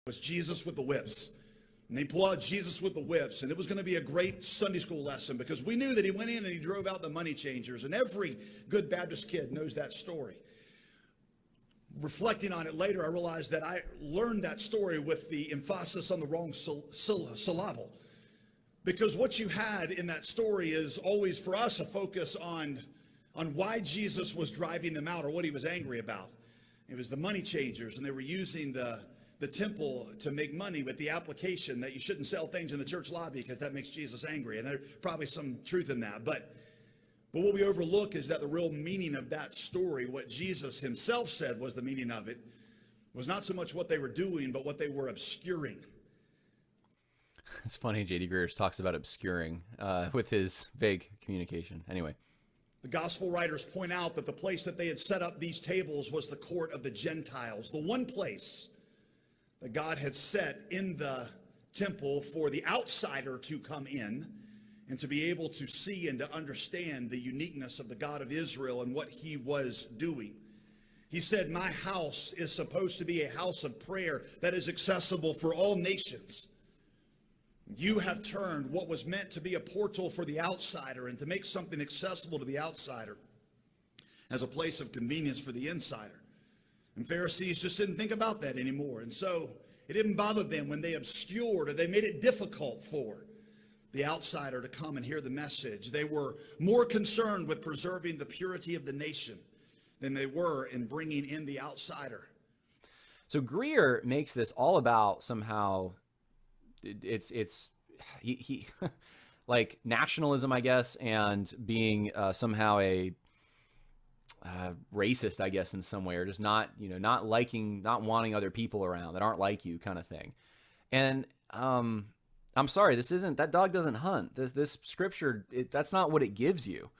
Was Jesus with the whips. And they pull out Jesus with the whips, and it was going to be a great Sunday school lesson because we knew that he went in and he drove out the money changers, and every good Baptist kid knows that story. Reflecting on it later, I realized that I learned that story with the emphasis on the wrong syllable. Because what you had in that story is always, for us, a focus on why Jesus was driving them out or what he was angry about. It was the money changers, and they were using the temple to make money with the application that you shouldn't sell things in the church lobby because that makes Jesus angry. And there's probably some truth in that. But what we overlook is that the real meaning of that story, what Jesus himself said was the meaning of it, was not so much what they were doing, but what they were obscuring. It's funny, J.D. Greear talks about obscuring with his vague communication. Anyway. The gospel writers point out that the place that they had set up these tables was the court of the Gentiles, the one place that God had set in the temple for the outsider to come in and to be able to see and to understand the uniqueness of the God of Israel and what he was doing. He said, my house is supposed to be a house of prayer that is accessible for all nations. You have turned what was meant to be a portal for the outsider and to make something accessible to the outsider as a place of convenience for the insider. And Pharisees just didn't think about that anymore. And so it didn't bother them when they obscured or they made it difficult for the outsider to come and hear the message. They were more concerned with preserving the purity of the nation than they were in bringing in the outsider. So Greear makes this all about somehow he like nationalism, I guess, and being somehow a racist, I guess, in some way, or just not wanting other people around that aren't like you, kind of thing. And I'm sorry, that dog doesn't hunt. This scripture, that's not what it gives you.